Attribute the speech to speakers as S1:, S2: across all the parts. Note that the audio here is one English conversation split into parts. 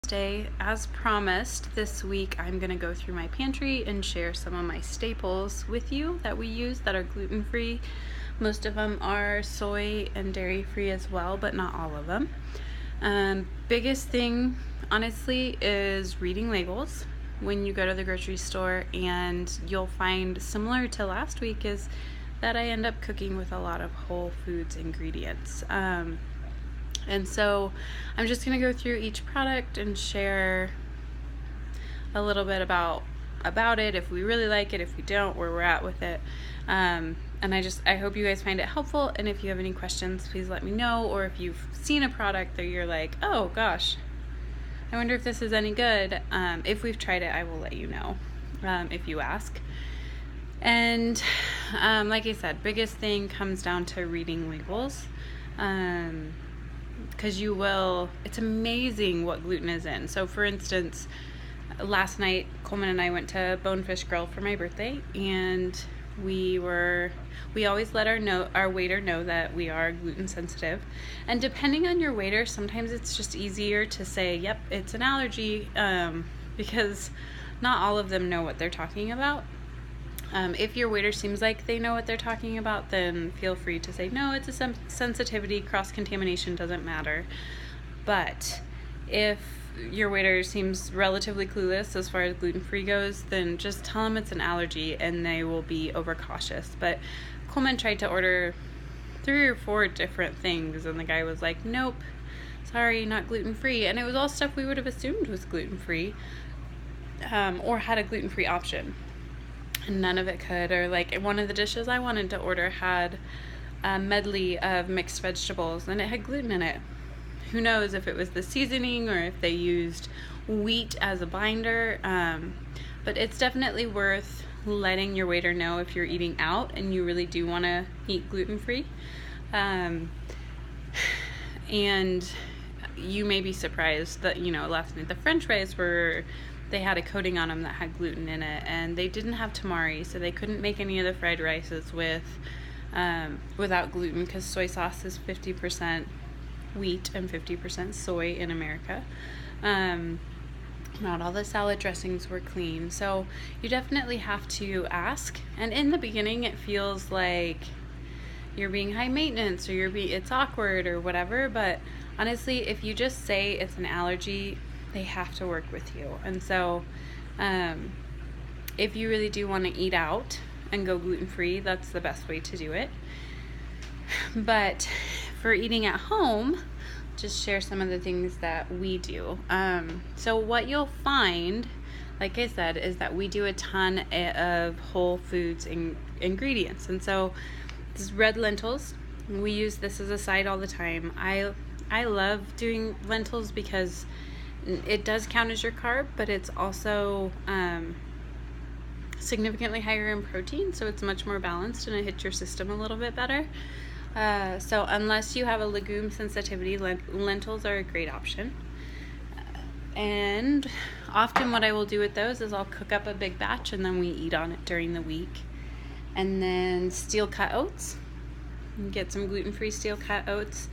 S1: Day. As promised, this week I'm going to go through my pantry and share some of my staples with you that we use that are gluten-free. Most of them are soy and dairy-free as well, but not all of them. Biggest thing, honestly, is reading labels when you go to the grocery store, and you'll find, similar to last week, is that I end up cooking with a lot of whole foods ingredients. And so I'm just going to go through each product and share a little bit about it, if we really like it, if we don't, where we're at with it. And I hope you guys find it helpful. And if you have any questions, please let me know. Or if you've seen a product that you're like, oh gosh, I wonder if this is any good. If we've tried it, I will let you know if you ask. And like I said, biggest thing comes down to reading labels. Because it's amazing what gluten is in. So for instance, last night Coleman and I went to Bonefish Grill for my birthday, and we always let our waiter know that we are gluten sensitive. And depending on your waiter, sometimes it's just easier to say, yep, it's an allergy, because not all of them know what they're talking about. If your waiter seems like they know what they're talking about, then feel free to say, no, it's a sensitivity, cross-contamination doesn't matter. But if your waiter seems relatively clueless as far as gluten-free goes, then just tell them it's an allergy and they will be overcautious. But Coleman tried to order 3 or 4 different things, and the guy was like, nope, sorry, not gluten-free. And it was all stuff we would have assumed was gluten-free, or had a gluten-free option. And none of it could. Or like one of the dishes I wanted to order had a medley of mixed vegetables, and it had gluten in it. Who knows if it was the seasoning or if they used wheat as a binder, but it's definitely worth letting your waiter know if you're eating out and you really do want to eat gluten-free. And you may be surprised that, last night the french fries they had a coating on them that had gluten in it, and they didn't have tamari, so they couldn't make any of the fried rices without gluten, because soy sauce is 50% wheat and 50% soy in America. Not all the salad dressings were clean, so you definitely have to ask. And in the beginning, it feels like you're being high maintenance, or it's awkward or whatever, but honestly, if you just say it's an allergy, they have to work with you. And so if you really do want to eat out and go gluten-free, that's the best way to do it. But for eating at home, just share some of the things that we do. So what you'll find, like I said, is that we do a ton of whole foods ingredients. And so this is red lentils. We use this as a side all the time. I love doing lentils because it does count as your carb, but it's also significantly higher in protein, so it's much more balanced and it hits your system a little bit better. So unless you have a legume sensitivity, lentils are a great option. And often what I will do with those is I'll cook up a big batch and then we eat on it during the week. And then steel cut oats. Get some gluten-free steel cut oats.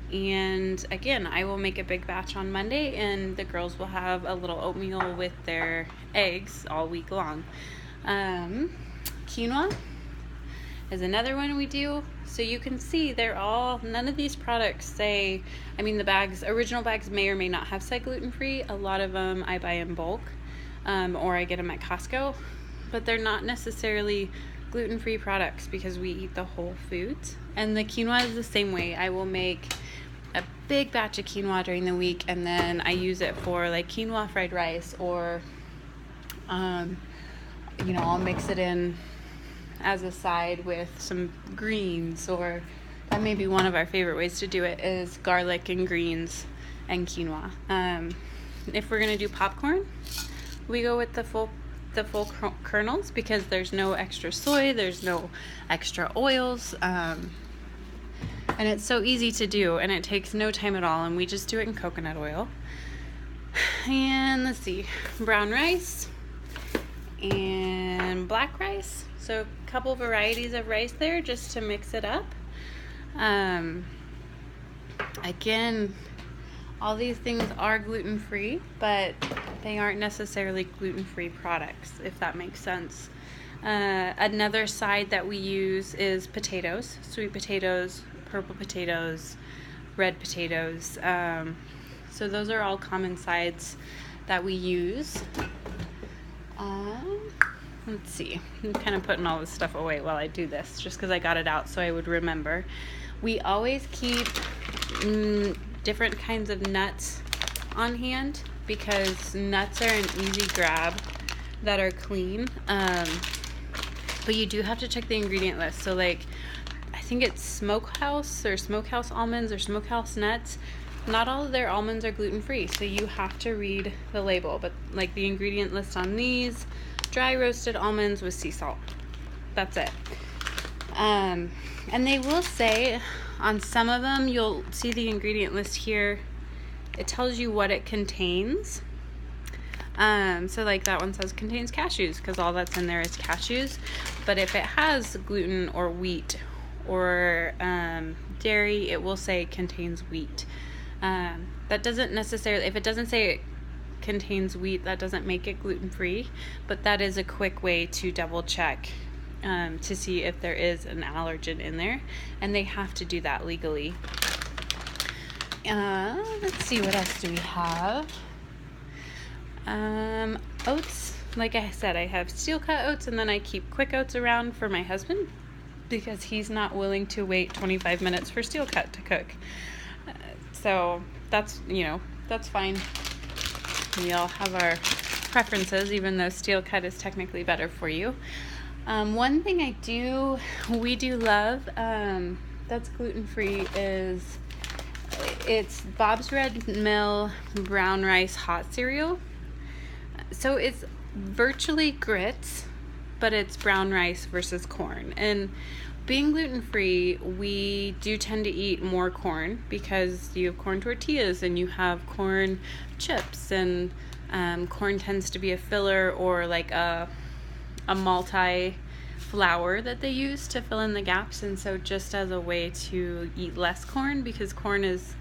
S1: And again, I will make a big batch on Monday, and the girls will have a little oatmeal with their eggs all week long. Quinoa is another one we do. So you can see none of these products say, the original bags may or may not have said gluten-free. A lot of them I buy in bulk, or I get them at Costco, but they're not necessarily gluten-free products because we eat the whole foods. And the quinoa is the same way. I will make a big batch of quinoa during the week, and then I use it for like quinoa fried rice, or I'll mix it in as a side with some greens, or that may be one of our favorite ways to do it, is garlic and greens and quinoa. If we're gonna do popcorn, we go with the full kernels, because there's no extra soy, there's no extra oils, and it's so easy to do, and it takes no time at all, and we just do it in coconut oil. And let's see, brown rice and black rice, so a couple varieties of rice there just to mix it up. Again, All these things are gluten-free, but they aren't necessarily gluten-free products, if that makes sense. Another side that we use is potatoes, sweet potatoes, purple potatoes, red potatoes. So those are all common sides that we use. Let's see, I'm kind of putting all this stuff away while I do this, just because I got it out so I would remember. We always keep different kinds of nuts on hand because nuts are an easy grab that are clean. But you do have to check the ingredient list. So like, I think it's Smokehouse almonds or Smokehouse nuts. Not all of their almonds are gluten-free, so you have to read the label. But like the ingredient list on these, dry roasted almonds with sea salt. That's it. And they will say on some of them, you'll see the ingredient list here. It tells you what it contains. So like that one says contains cashews because all that's in there is cashews. But if it has gluten or wheat or dairy, it will say contains wheat. That doesn't necessarily, if it doesn't say it contains wheat, that doesn't make it gluten-free, but that is a quick way to double check to see if there is an allergen in there, and they have to do that legally. Let's see, what else do we have? Oats. Like I said, I have steel cut oats, and then I keep quick oats around for my husband because he's not willing to wait 25 minutes for steel cut to cook. So that's, that's fine. We all have our preferences, even though steel cut is technically better for you. One thing we do love, that's gluten-free is it's Bob's Red Mill brown rice hot cereal. So it's virtually grits, but it's brown rice versus corn. And being gluten-free, we do tend to eat more corn because you have corn tortillas and you have corn chips, and corn tends to be a filler or like a multi-flour that they use to fill in the gaps. And so just as a way to eat less corn, because corn is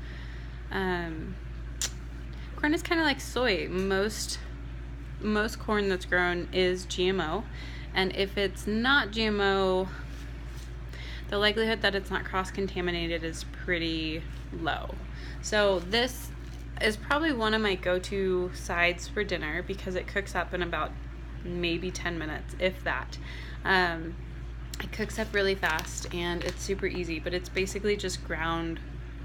S1: kind of like soy. Most corn that's grown is GMO, and if it's not GMO, the likelihood that it's not cross-contaminated is pretty low. So this is probably one of my go-to sides for dinner because it cooks up in about maybe 10 minutes, if that. It cooks up really fast and it's super easy, but it's basically just ground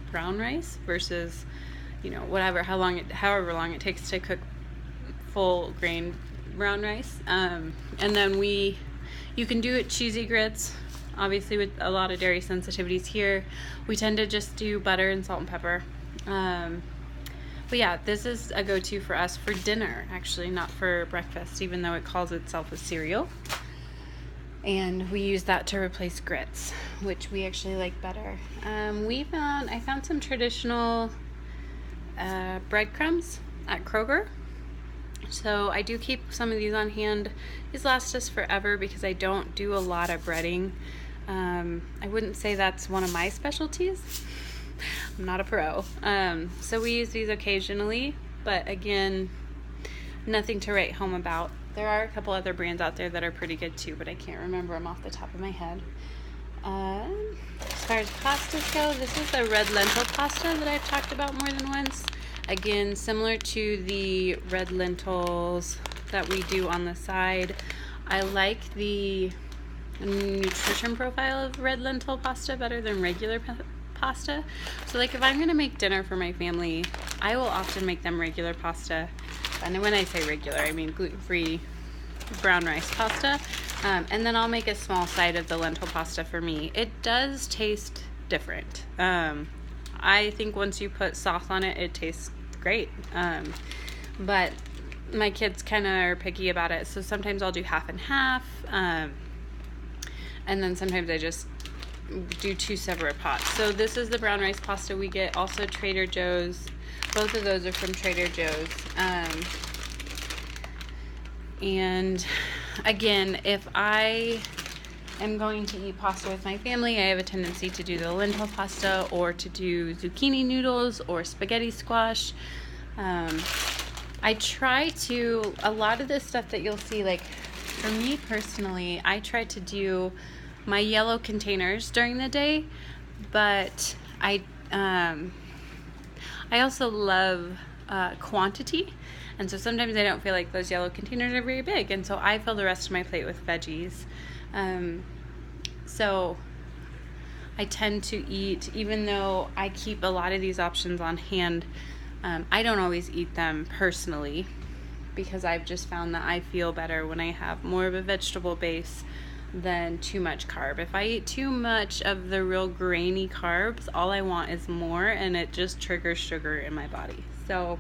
S1: brown rice versus, however long it takes to cook full grain brown rice. And then you can do it cheesy grits. Obviously, with a lot of dairy sensitivities here, we tend to just do butter and salt and pepper. But yeah, this is a go-to for us for dinner, actually, not for breakfast, even though it calls itself a cereal. And we use that to replace grits, which we actually like better. I found some traditional breadcrumbs at Kroger. So I do keep some of these on hand. These last us forever because I don't do a lot of breading. I wouldn't say that's one of my specialties. I'm not a pro. So we use these occasionally, but again, nothing to write home about. There are a couple other brands out there that are pretty good too, but I can't remember them off the top of my head. As far as pastas go, this is the red lentil pasta that I've talked about more than once. Again, similar to the red lentils that we do on the side. I like the nutrition profile of red lentil pasta better than regular pasta. So like if I'm going to make dinner for my family, I will often make them regular pasta. And when I say regular, I mean gluten-free brown rice pasta. And then I'll make a small side of the lentil pasta for me. It does taste different. I think once you put sauce on it, it tastes great. But my kids kind of are picky about it. So sometimes I'll do half and half. And then sometimes I just do two separate pots. So this is the brown rice pasta we get. Also Trader Joe's. Both of those are from Trader Joe's. And again, if I am going to eat pasta with my family, I have a tendency to do the lentil pasta or to do zucchini noodles or spaghetti squash. I try to, a lot of this stuff that you'll see, like for me personally, I try to do my yellow containers during the day, but I also love quantity, and so sometimes I don't feel like those yellow containers are very big, and so I fill the rest of my plate with veggies. So I tend to eat, even though I keep a lot of these options on hand, I don't always eat them personally, because I've just found that I feel better when I have more of a vegetable base than too much carb. If I eat too much of the real grainy carbs, all I want is more, and it just triggers sugar in my body. So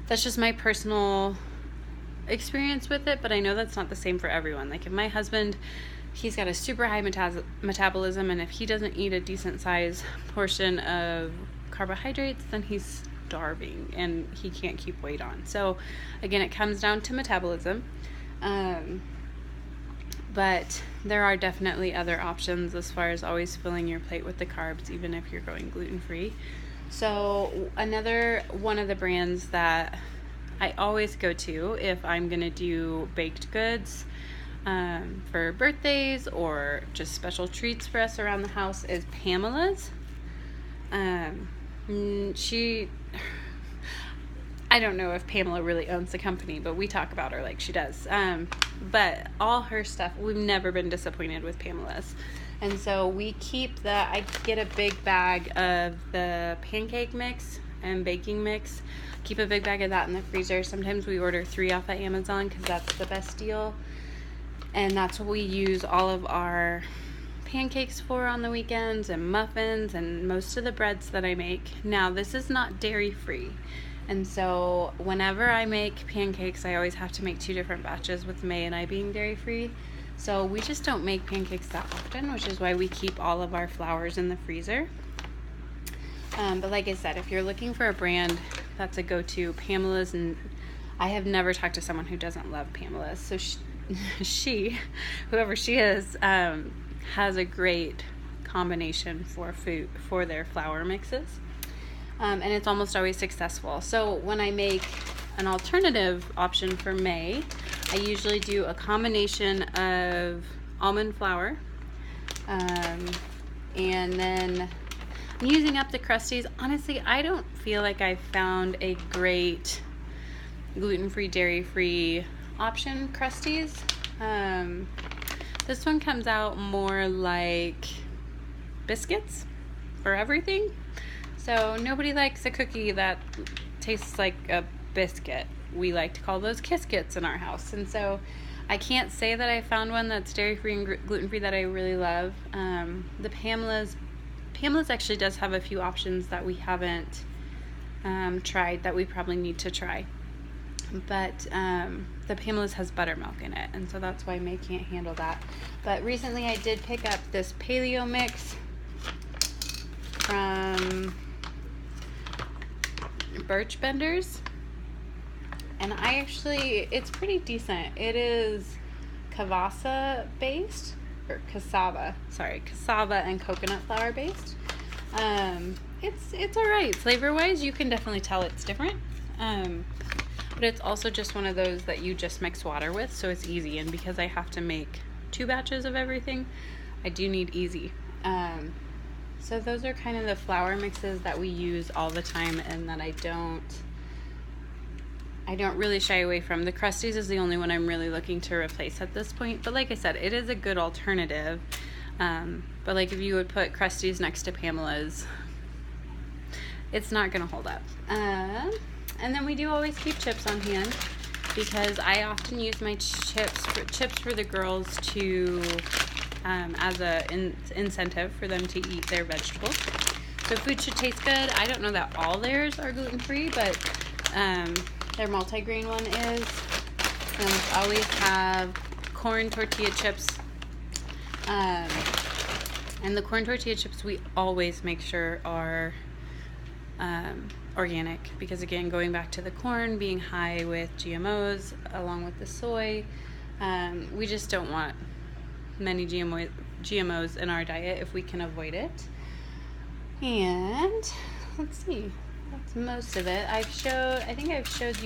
S1: that's just my personal experience with it, but I know that's not the same for everyone. Like if my husband, he's got a super high metabolism, and if he doesn't eat a decent size portion of carbohydrates, then he's starving and he can't keep weight on. So again, it comes down to metabolism. But there are definitely other options as far as always filling your plate with the carbs, even if you're going gluten-free. So another one of the brands that I always go to if I'm gonna do baked goods for birthdays or just special treats for us around the house is Pamela's. I don't know if Pamela really owns the company, but we talk about her like she does. But all her stuff, we've never been disappointed with Pamela's. And so we keep I get a big bag of the pancake mix and baking mix. Keep a big bag of that in the freezer. Sometimes we order 3 off of Amazon because that's the best deal. And that's what we use all of our pancakes for on the weekends, and muffins, and most of the breads that I make. Now, this is not dairy-free. And so whenever I make pancakes, I always have to make 2 different batches, with May and I being dairy-free. So we just don't make pancakes that often, which is why we keep all of our flours in the freezer. But like I said, if you're looking for a brand that's a go-to, Pamela's, and I have never talked to someone who doesn't love Pamela's. So she whoever she is, has a great combination for their flour mixes. And it's almost always successful. So when I make an alternative option for May, I usually do a combination of almond flour, and then I'm using up the Krusties. Honestly, I don't feel like I found a great gluten-free, dairy-free option, Krusties. This one comes out more like biscuits for everything. So nobody likes a cookie that tastes like a biscuit. We like to call those Kiskits in our house. And so I can't say that I found one that's dairy-free and gluten-free that I really love. The Pamela's actually does have a few options that we haven't tried that we probably need to try. But the Pamela's has buttermilk in it, and so that's why May can't handle that. But recently I did pick up this paleo mix from Birch Benders, and it's pretty decent. It is cassava and coconut flour based. It's alright. Flavor wise, you can definitely tell it's different. But it's also just one of those that you just mix water with, so it's easy. And because I have to make 2 batches of everything, I do need easy. So those are kind of the flour mixes that we use all the time, and that I don't really shy away from. The Krusties is the only one I'm really looking to replace at this point. But like I said, it is a good alternative. But like if you would put Krusties next to Pamela's, it's not gonna hold up. And then we do always keep chips on hand, because I often use my chips for the girls to as an incentive for them to eat their vegetables. So food should taste good. I don't know that all theirs are gluten-free, but their multigrain one is. And we always have corn tortilla chips. And the corn tortilla chips we always make sure are organic, because again, going back to the corn being high with GMOs along with the soy, we just don't want many GMOs in our diet if we can avoid it. And let's see, that's most of it. I think I've showed you